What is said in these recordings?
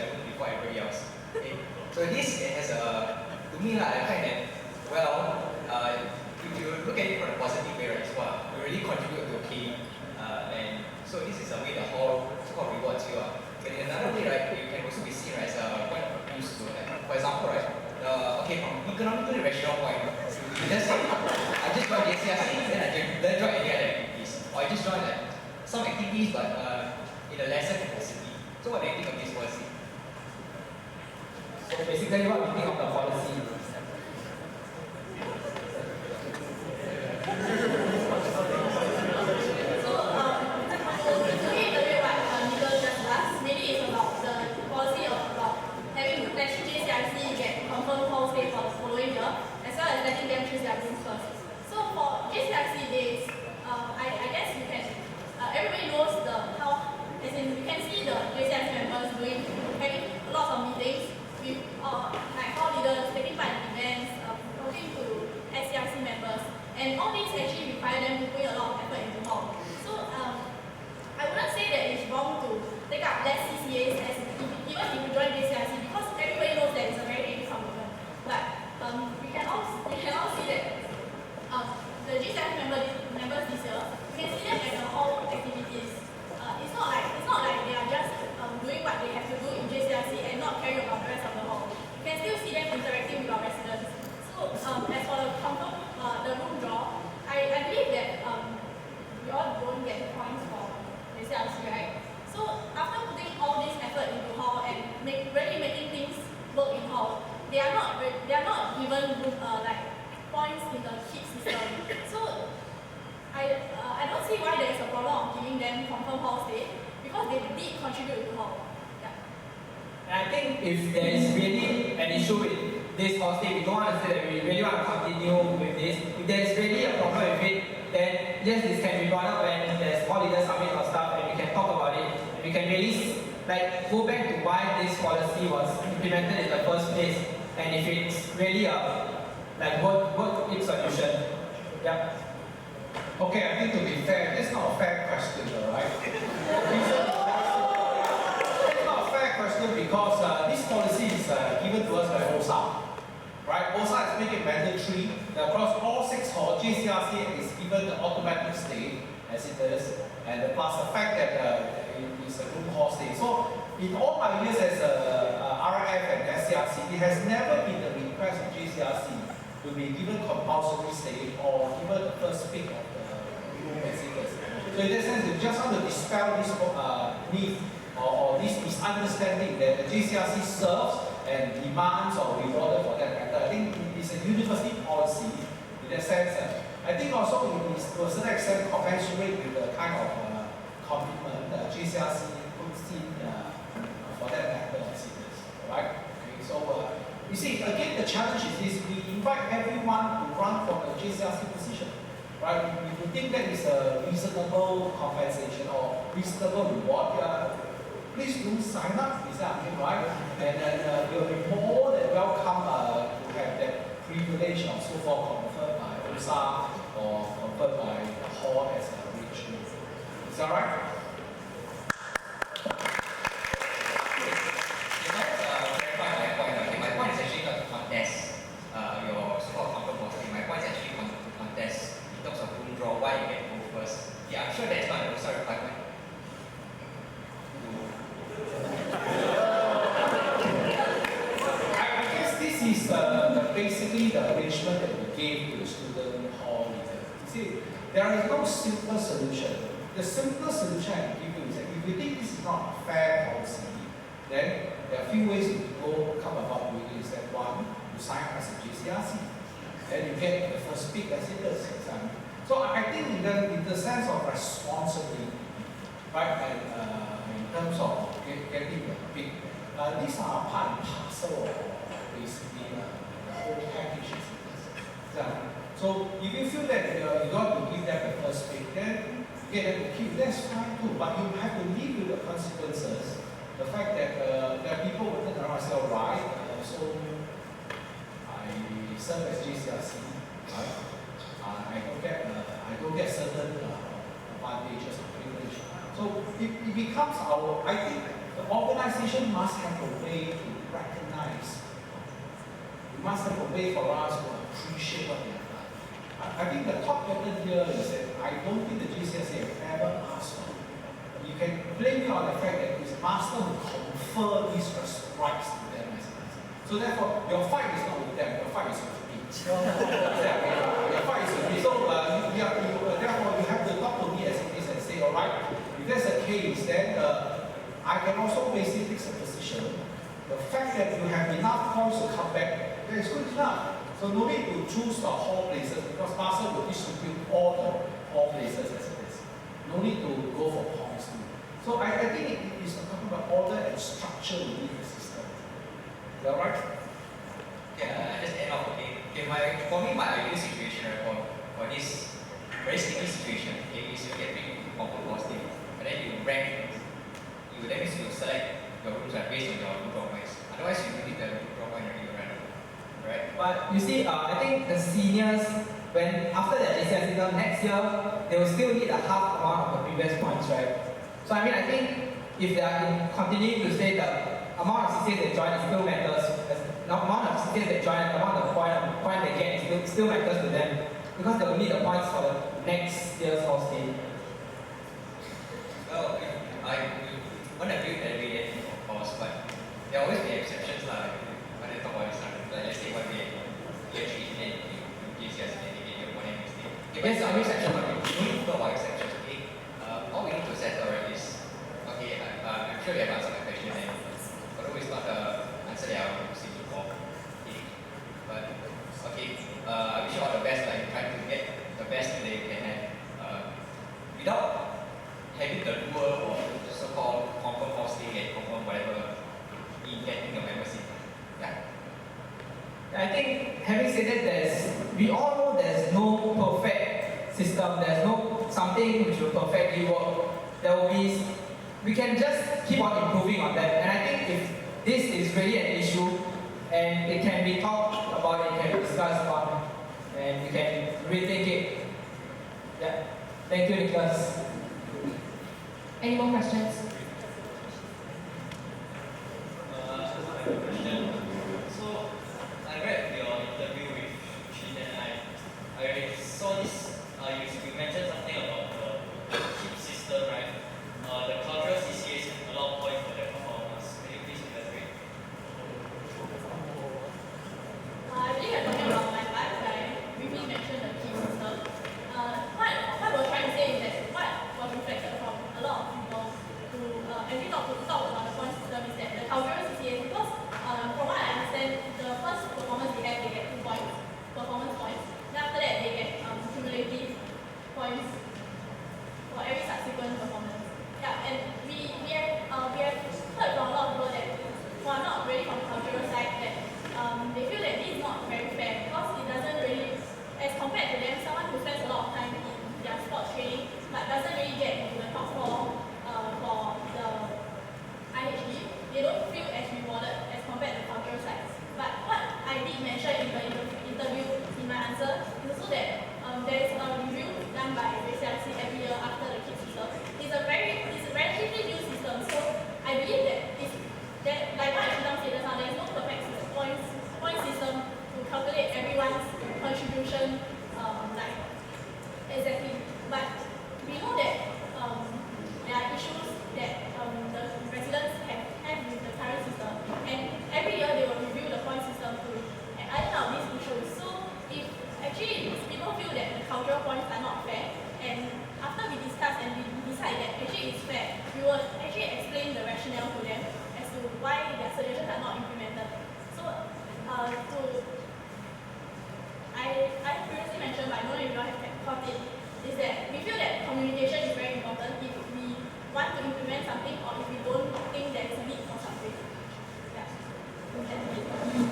level before everybody else. Okay? So this has to me I find that, well, if you look at it from a positive way, right, it's what you really contribute to okay, and so this is a way the whole so-called rewards you. But in another way, right, you can also be seen as a point of abuse to that. For example, right, okay, from economically rational point, you just say, I just joined JCRC, then I don't join any other activities, or I just join like some activities but in a lesser capacity. So what do you think of this policy? So basically, what we think of the policy. Letting them choose their rooms first. So for JCRC days, I guess you can, everybody knows how, as in you can see the JCRC members having lots of meetings with like all leaders, taking part in events, talking to SCRC members, and all these actually require them to put a lot of effort into hall. So I wouldn't say that it's wrong to take up less CCAs even if you join JCRC, because everybody knows that it's a very heavy commitment. But we can all see that the JCRC members this year, we can see them at the hall activities. It's not like they are just doing what they have to do in JCRC and not caring about the rest of the hall. You can still see them interacting with our residents. So as for the room draw, I believe that we all don't get points for JCRC, right? So after putting all this effort into hall and really making things work in hall, they are not given like points in the kit system. So I don't see why there is a problem of giving them confirmed hall stay, because they did contribute to hall. Yeah. And I think if there is really an issue with this hall stay, we don't want to say that we really want to continue with this. If there is really a problem with it, then yes, this can be brought up when there's hall leaders summit or stuff, and we can talk about it. And we can really go back to why this policy was implemented in the first place, and if it's really a work-in solution. Yeah. Okay, I think to be fair, that's not a fair question, right? It's not a fair question because this policy is given to us by OSA. Right? OSA is making it mandatory that across all 6 halls, JCRC is given the automatic stay as it is, and plus the fact that it is a group hall stay. So, in all my years as RF and SCRC, it has never been the request of JCRC to be given compulsory stay or given the first pick of the room visitors. So in that sense, we just want to dispel this myth or this misunderstanding that the JCRC serves and demands or rewarded for that matter. I think it is a university policy in that sense. I think also it is to a certain extent commensurate with the kind of commitment that JCRC puts in for that matter as it is. Right? Okay, so you see, again, the challenge is this: we invite everyone to run for the JCRC position. Right? If you think that is a reasonable compensation or reasonable reward, please do sign up. Is that right? And then you'll be more than welcome to have that privilege of so-called conferred by OSA or conferred by the hall as a arrangement. Is that right? Why you get to go first? Yeah, I'm sure that's not an OSA requirement. I guess this is basically the arrangement that we gave to the student hall leader. You see, there is no simple solution. The simplest solution I can give you is that if you think this is not a fair policy, then there are a few ways to come about doing it. Is that one, you sign up as a JCRC, then you get the first pick as it is. So I think in the sense of responsibility, right, and in terms of getting the pick, these are part and parcel of basically the whole package. So if you feel that you got to give them the first pick, then get them to keep, that's fine too. But you have to live with the consequences. The fact that there are people who turn around and say, all right, so I serve as JCRC, right? I don't get certain advantages or privilege. So it becomes I think the organization organization must have a way to recognize. We must have a way for us to appreciate what they have done. I think the top pattern here is that I don't think the JCRC have ever asked for. You can blame me on the fact that it's master who confer these rights to them as well. So therefore, your fight is not with them, your fight is with me. Your fight is with me. So therefore, you have to talk to me as it is and say, all right, if that's the case, then I can also basically take a position. The fact that you have enough points to come back, that is good enough. So no need to choose the hall places because master will distribute all the hall places as it is. No need to go for points too. So I think it is talking about order and structure within the system. Is that right? Yeah, just add on, for me, my ideal situation, right, for this very sticky situation, is you get rid of hosting, but then you rank, that means you select your rooms based on your room points. Otherwise, you don't need the room point already, right? But you see, I think the seniors, when after their JCRC term next year, they will still need a half amount of the previous points, right? So I mean, I think if they are continuing to say the amount of CCAs they join still matters, the amount of CCAs they join, the amount of point they get still matters to them because they will need the points for the next year's hosting. Well, I want to agree with every end, of course, but there will always be exceptions when they talk about this. Like let's say one day, year 3 and you GCS and you get your 1 mistake. But some exceptions, we need to talk about exceptions, okay? All we need to settle right is, okay, I'm sure you have answered my question, and although it's not the answer that I want to see before, okay? But, okay, I wish you all the best, like trying to get the best that you can have, without having the lure or so-called confirm hosting and confirm whatever in getting the membership. Yeah. I think having said that, we all know there's no perfect system, there's no something which will perfectly work. There will be, we can just keep on improving on that. And I think if this is really an issue and it can be talked about, it can be discussed on, and we can rethink it. Yeah. Thank you, Nicholas. Any more questions? Question. So, I read your interview with Chin and I saw this, you mentioned something about the KIP system, right? The cultural CCAs have a lot of points for their performance. Can you please elaborate? I believe you're talking about my part, right? Briefly mentioned the key system. What we're trying to say is that what was reflected from a lot of people who actually talk about the point system is that the cultural CCAs, because from what I understand, the first performance they get 2 points, performance points. Then after that they get cumulative points for every subsequent performance. Yeah, and we have heard from a lot of people that who are not really from the cultural side that they feel that this is not very fair because it doesn't really, as compared to them, someone who spends a lot of time in their sports training but doesn't really get into the top 4 for the IHG, they don't feel as rewarded as compared to the cultural side. But what I did mention in the interview in my answer is also that there is a review done by JCRC every year after the KIP system. It's a relatively new system, so I believe that like what I said just now, there is no perfect point system to calculate everyone's contribution exactly. But we know that there are issues that the residents have with the current system, and every year they will review the point system to iron out these issues. So if actually people feel that the cultural points are not fair, and after we discuss and we decide that actually it's fair, we will actually explain the rationale to them as to why their suggestions are not implemented. So I previously mentioned, but I don't know if you all have caught it, is that we feel that communication is very important if we want to implement something or if we don't think there is a need for something. Yeah.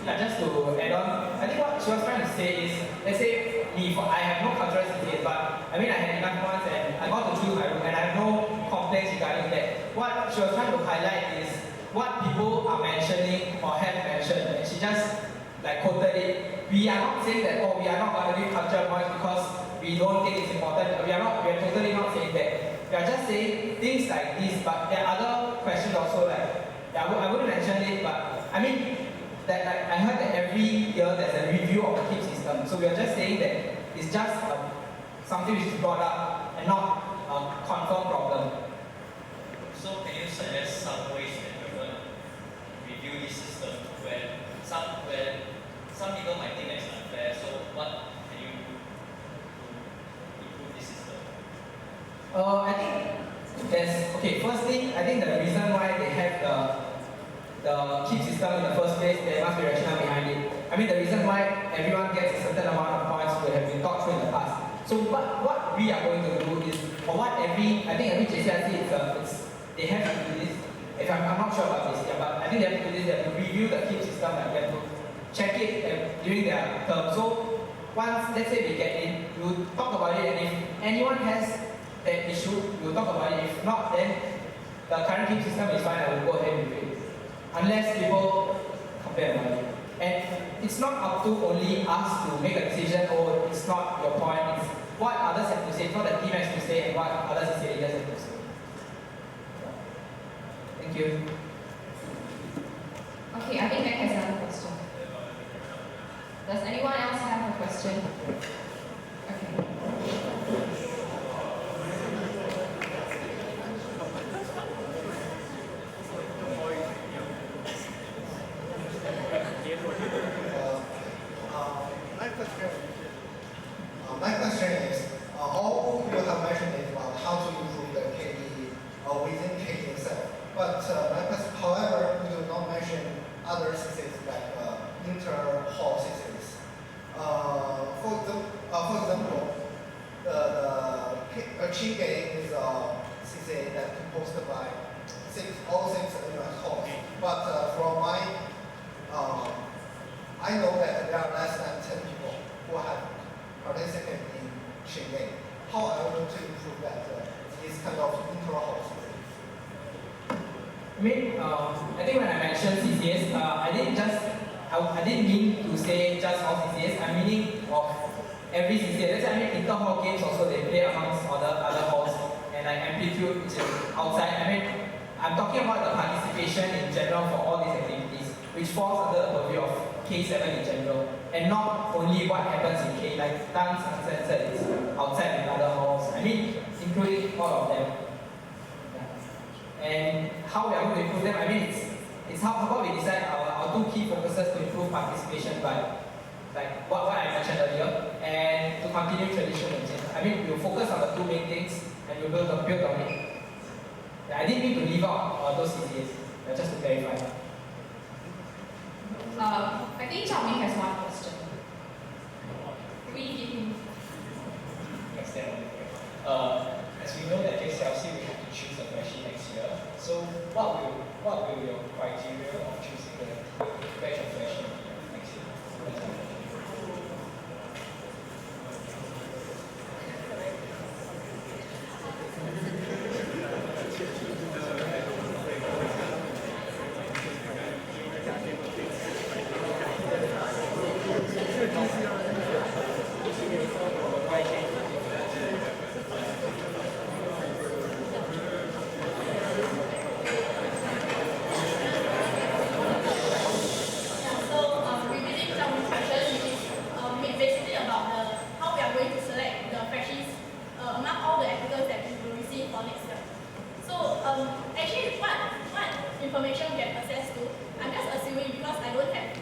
Yeah, just to add on, I think what she was trying to say is, let's say I have no cultural CCAs, but I mean I had enough ones and I got to choose my room and I have no complaints regarding that. What she was trying to highlight is what people are mentioning or have mentioned, and she just like quoted it. We are not saying that, oh, we are not going to give cultural points because we don't think it's important. We are totally not saying that. We are just saying things like this, but there are other questions also like I wouldn't mention it, but I mean, that like, I heard that every year there's a review of the KIP system. So we are just saying that it's just something which is brought up and not a confirmed problem. So can you suggest some ways that we can review this system where some people might think that it's unfair, so what can you do to improve this system? I think there's, okay, firstly, I think the reason why they have the KIP system in the first place, there must be rationale behind it. I mean, the reason why everyone gets a certain amount of points will have been thought through in the past. So what we are going to do is, or what I think every JCRC, they have to do this. If I'm not sure about this, yeah, but I think they have to do this, they have to review the KIP system, like they have to check it during their term. So once, let's say we get in, we'll talk about it, and if anyone has that issue, we'll talk about it. If not, then the current KIP system is fine, I will go ahead with it. Unless people complain about it. And it's not up to only us to make a decision, or it's not your point, it's what others have to say, it's what the team has to say, and what others have to say. Thank you. Okay, I think Nick has another question. Does anyone else have a question? Okay. My question is, all you have mentioned is about how to improve the KD within KD itself. But however, you do not mention other CCs like inter-hall CCs. For example, the key game is a CCA that's composed by all six halls. But from my I know that there are less than 10 people who have participated in Shingai. How are we going to improve that this kind of inter-hall system? I mean, I think when I mentioned CCS, I didn't mean to say just all CCS. I'm meaning of every CCS. Let's say I mean inter-hall games also, they play amongst other halls, and like amplitude, which is outside. I mean, I'm talking about the participation in general for all these activities, which falls under the purview of K7 in general, and not only what happens in K, like dance uncensored is outside in other halls. I mean, including all of them. Yeah. And how we are going to improve them, I mean, it's how we decide our two key focuses to improve participation by, like what I mentioned earlier, and to continue traditional engine. I mean, we'll focus on the two main things, and we'll build on it. Yeah, I didn't mean to leave out those CCAs, just to clarify. I think Chao Ming has one question. We give him. As we know that JCRC we have to choose a freshie next year. So what will your criteria of choosing the batch of freshie next year? information we have access to. I'm just assuming because I don't have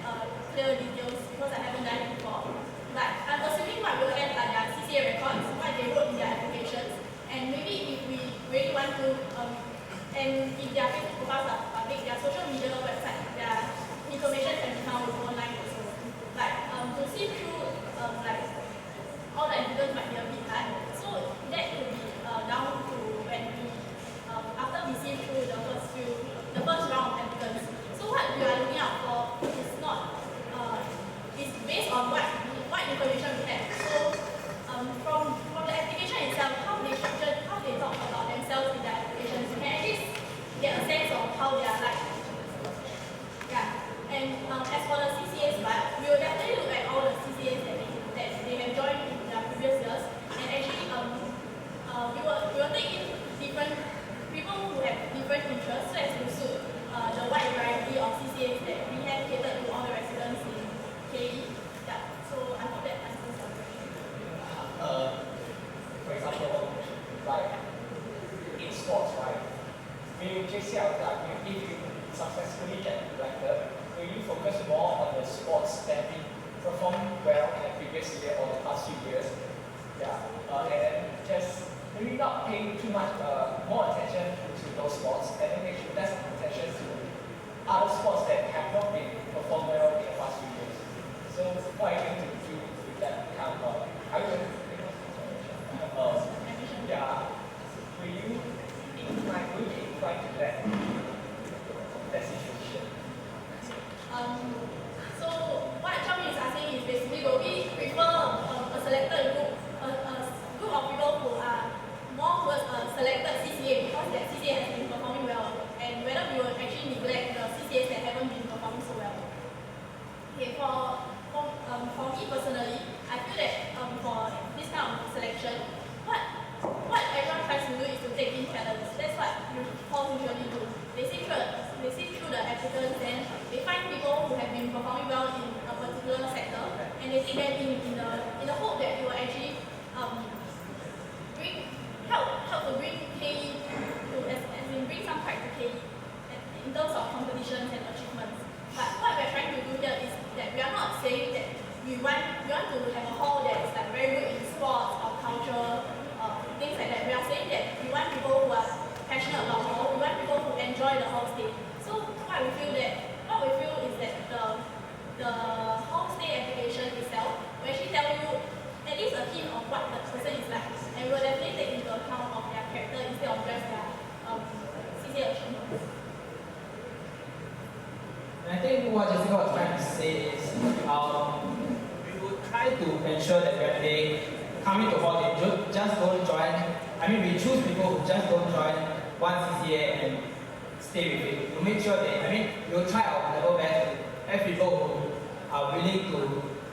clear details because I haven't done it before. But I'm assuming what we'll have are their CCA records, what they wrote in their applications, and maybe if we really want to, and if their Facebook profiles are public, their social media website, their information can be found online also. But to see through like all the applicants might be a bit hard. So that could be down to when we after we see through the first round of applicants, like if you successfully get elected, will you focus more on the sports that we performed well in the previous year or the past few years? Yeah, and then just maybe not pay too much more attention to those sports, and then make less attention to other sports that have not been performed well in the past few years. So what are you going to do with that kind of? Are you going to yeah, will you be inclined to that situation? So what John is asking is basically, will we prefer a selected group, a group of people who are more towards a selected CCA because that CCA has been performing well, and whether we will actually neglect the CCAs that haven't been performing so well? Okay, for me personally, I feel that for this kind of selection, what everyone tries to do is to take in talents. That's what all usually do. They see through the applicants, then they find people who have been performing well in a particular sector, and they take them in the hope that it will actually help to bring KE bring some pride to KE in terms of competitions and achievements. But what we're trying to do here is that we are not saying that we want to have a hall that is like very good in sports or culture, things like that. We are saying that we want people who are passionate about hall, we want people who enjoy the hall stay. So what we feel is that the hall stay application itself will actually tell you at least a hint of what the person is like, and we will definitely take into account of their character instead of just their CCA achievements. I think what Jessica was trying to say is we would try to ensure that when they come into hall, they just don't join. I mean, we choose people who just don't join one CCA and stay with it. To make sure that, we will try our level best to have people who are willing to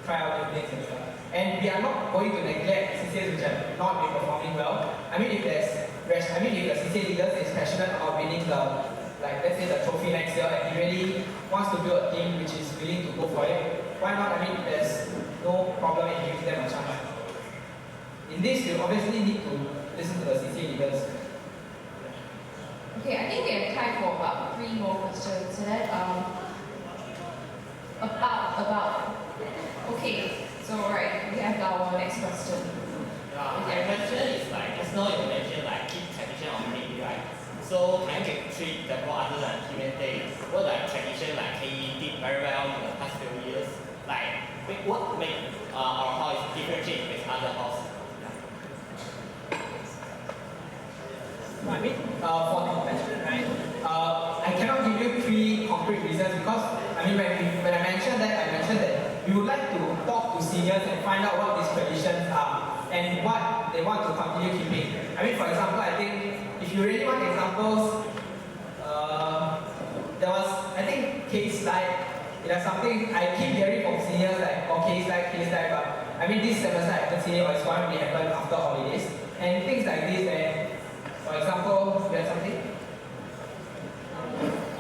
try out new things and stuff. And we are not going to neglect CCAs which have not been performing well. If the CCA leader is passionate about winning let's say the trophy next year, and he really wants to build a team which is willing to go for it, why not? There's no problem in giving them a chance. In this, you obviously need to listen to the CCA leaders. Okay, I think we have time for about 3 more questions. So then, okay, so right, we have our next question. My question is just now you mentioned keep tradition on league, right? So can you treat the more other than humanity? What tradition KE did very well in the past few years? What make our house differentiate with other houses? For the question, right? I cannot give you 3 concrete reasons because when I mentioned that we would like to talk to seniors and find out what these traditions are and what they want to continue keeping. For example, I think if you really want examples, there was case there's something I keep hearing from seniors case like, but this semester I haven't seen it, but it's going to happen after holidays and things like this. And for example, you have something?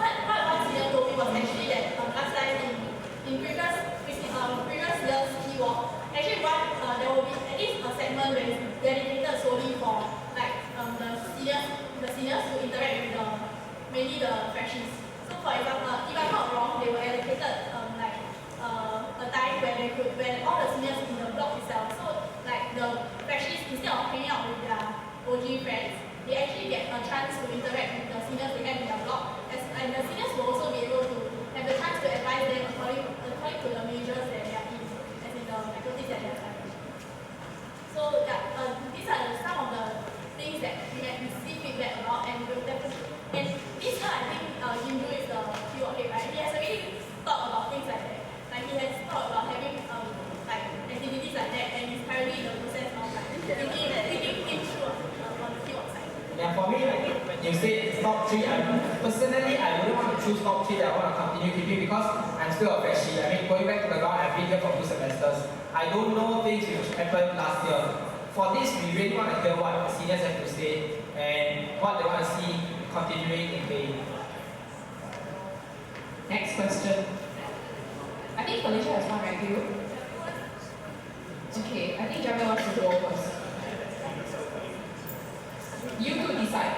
What one senior told me was actually that last time in previous years he walk, actually there will be at least a segment where it's dedicated solely for the seniors who interact with mainly the freshies. So for example, if I'm not wrong, they were allocated a time when all the seniors in the block itself, so the freshies, instead of hanging out with their OG friends, they actually get a chance to interact with the seniors they have in their block, and the seniors will also be able to have the chance to advise them according to the majors that they are in, as in the faculties that they are studying. So these are some of the things that we have received feedback about, and we'll definitely, and this year I think Jimju is the keyword head, right? He has already thought about things like that. He has thought about having activities like that, and he's currently in the process of thinking things through on the keyword side. Yeah, for me, when you say top 3, personally, I wouldn't want to choose top 3 that I want to continue keeping because I'm still a freshie. Going back to the ground, I've been here for 2 semesters. I don't know things which happened last year. For this, we really want to hear what the seniors have to say and what they want to see continuing in KE. Next question. I think Felicia has one, right? You? Okay, I think Jeremy wants to go first. You two decide.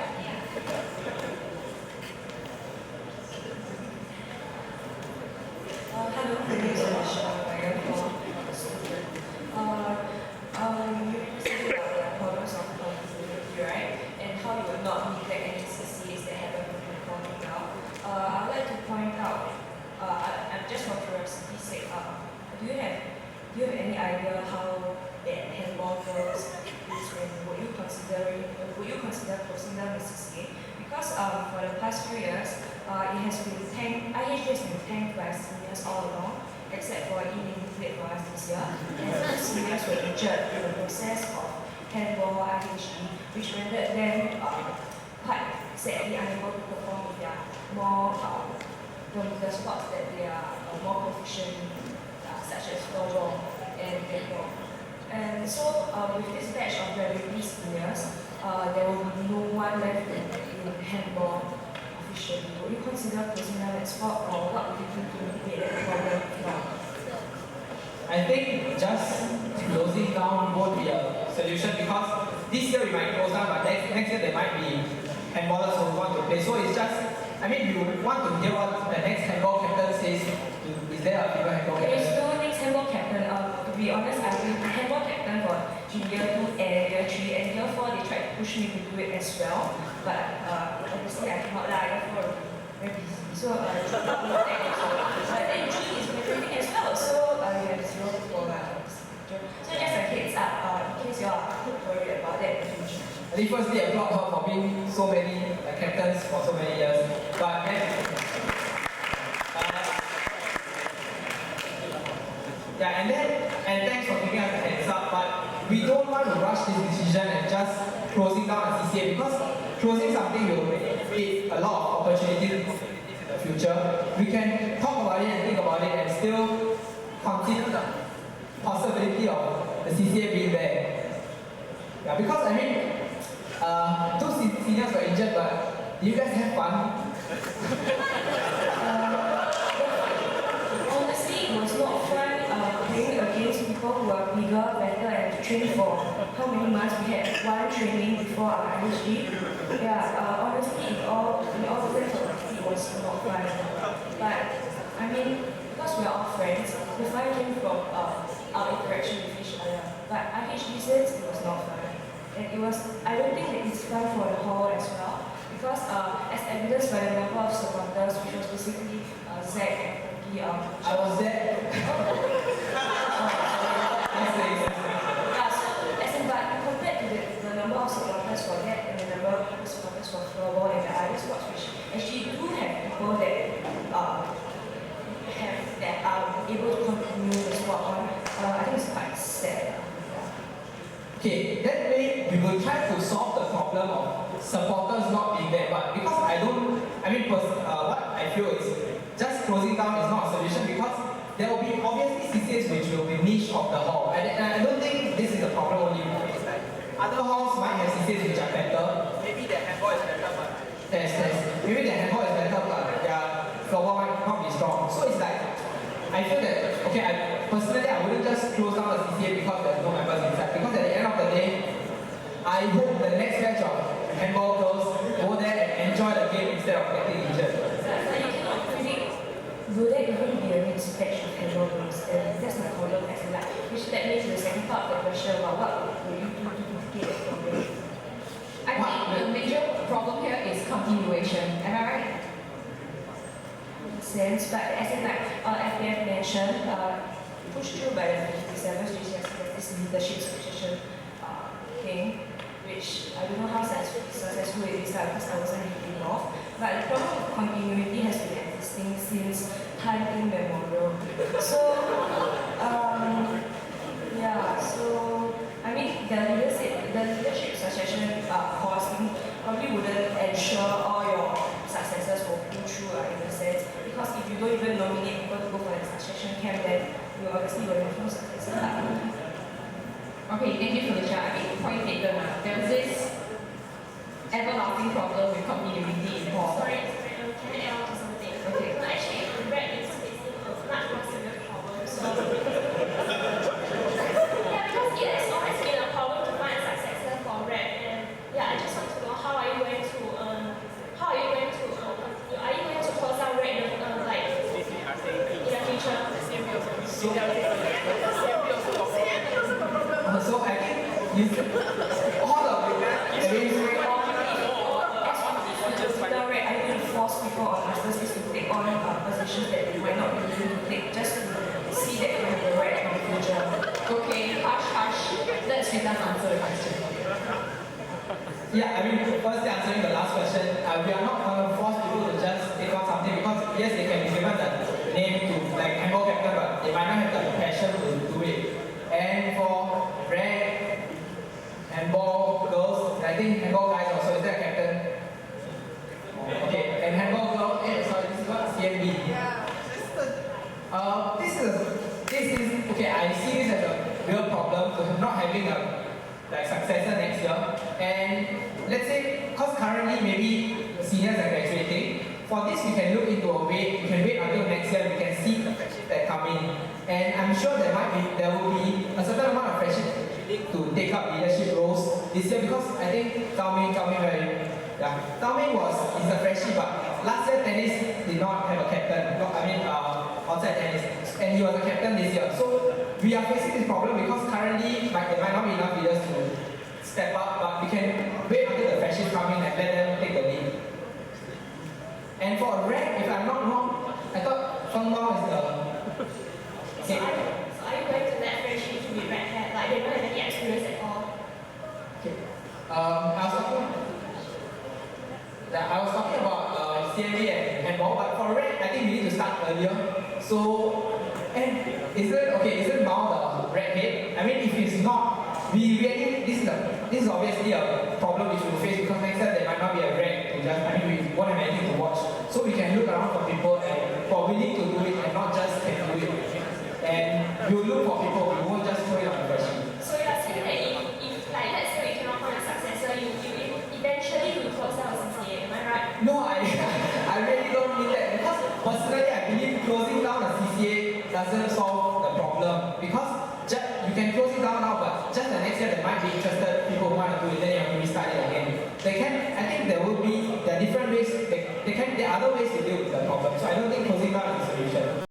idea how that handball girls is, and would you consider closing down the CCA? Because for the past few years, it has been tanked. IHG has been tanked by seniors all along, except for E-Learning played for us this year. And some seniors were injured in the process of handball IHG, which rendered them quite sadly unable to perform with their more the sports that they are more proficient in, such as floorball and handball. And so with this batch of relatively seniors, there will be no one left in handball officially. Would you consider closing down that sport, or what would you do to mitigate that problem now? I think just closing down won't be a solution, because this year we might close down, but next year there might be handballers who want to play. So it's just, I mean, you want to hear what the next handball captain says. Is there a female handball captain? There's no next handball captain. To be honest, I've been handball captain for year 2 and year 3, and year 4 they tried to push me to do it as well. But obviously I cannot lie, year 4 very busy. So but then June is graduating as well. So we have 0 for so just a heads up, in case you are worried about that in the future. I think firstly, I applaud her for being so many captains for so many years. But and thanks for giving us a heads up. But we don't want to rush this decision and just closing down a CCA, because closing something will create a lot of opportunities in the future. We can talk about it and think about it and still consider the possibility of the CCA being there. Yeah, because I mean, two seniors were injured, but do you guys have fun? Honestly, it was not fun playing against people who are bigger, better, and trained for how many months. We had one training before our IHG. Yeah, honestly, in all sense of it was not fun. But I mean, because we are all friends, the fun came from our interaction with each other. But IHG says it was not fun. And it was, I don't think that it's fun for the hall as well, because as evidenced by the number of supporters, which was basically Zach and Cookie. I was there. But compared to the number of supporters for that and the number of supporters for floorball and the other sports, which actually do have people that are able to continue the sport on, I think it's quite sad. Okay, that way we will try to solve the problem of supporters not being there. But because what I feel is just closing down is not a solution, because there will be obviously CCAs which will be niche of the hall. And I don't think this is the problem only. Like, other halls might have CCAs which are better. Maybe their handball is better, but maybe their handball is better, but their floorball might not be strong. So it's like, I feel that, okay, personally I wouldn't just close down the CCA because there's no members inside. Because at the end of the day, I hope the next batch of handball girls go there and enjoy the game instead of getting injured. But you cannot predict, will there even be a next batch of handball girls? And that's my problem as well. Which led me to the second part of the question about what will you do to mitigate that problem? I think the major problem here is continuation. Am I right? Sense, but as in like FPF mentioned, pushed through by the 57th JCRC, there's this leadership succession thing, which I don't know how successful it is because I wasn't really involved. But the problem of continuity has been existing since time immemorial. So, so I mean the leadership succession policy probably wouldn't ensure all your successors will pull through in a sense. Because if you don't even nominate people to go for the succession camp, then you obviously will have no successor. Okay, thank you, Felicia. I think point taken. There's this everlasting problem with continuity in hall. Sorry, can I add on to something? Okay. So actually, red is facing a much more serious problem. So, yeah, because it has always been a problem to find a successor for red. And yeah, I just want to know how are you going to continue? Are you going to close down red in the future? So I think all of it, I think force people on masters to take on positions that they might not be able to take, just to see that we have the right in the future. Okay, hush, hush. Let Sritas answer the question. Yeah, I mean, first answering the last question, we are not going to force people to just take on something because yes, they can be given the name to like handball captain, but they might not have the passion to do it. And for rag, handball girls, I think handball guys also, is there a captain? Okay, and handball girl, sorry, this is what CMB. Yeah. This is okay. I see this as a real problem to not having a like successor next year. And let's say, because currently maybe seniors are graduating, for this we can look into a way. We can wait until next year. We can see the freshies that come in, and I'm sure there will be a certain amount of freshies to take up leadership roles this year because I think Tao Ming is a freshie, but last year tennis did not have a captain. Outside tennis, and he was a captain this year. So we are facing this problem because currently there might not be enough leaders to step up, but we can wait until the freshies come in and let them take the lead. And for a rank, if I'm not wrong, I thought Feng Mao is the. So are you going to let friendship to be red hat? Like they don't have any experience at all? Okay. I was talking about CMB and handball, but for rank, I think we need to start earlier. So, and isn't Mao the red head? I mean, if it's not, this is obviously a problem which we'll face because next year there might not be a red to just, we won't have anything to watch. So we can look around for people and for willing to do it and not just can do it. And we'll look for people, we won't just throw it on the question. So you're saying that if like let's say we cannot find a successor, you eventually will close down CCA, am I right? No, I really don't mean that because personally I believe closing down a CCA doesn't solve the problem because you can close it down now, but just the next year there might be interested people who want to do it, then you have to restart it again. I think there are different ways, there are other ways to deal with the problem. So I don't think closing down is the solution.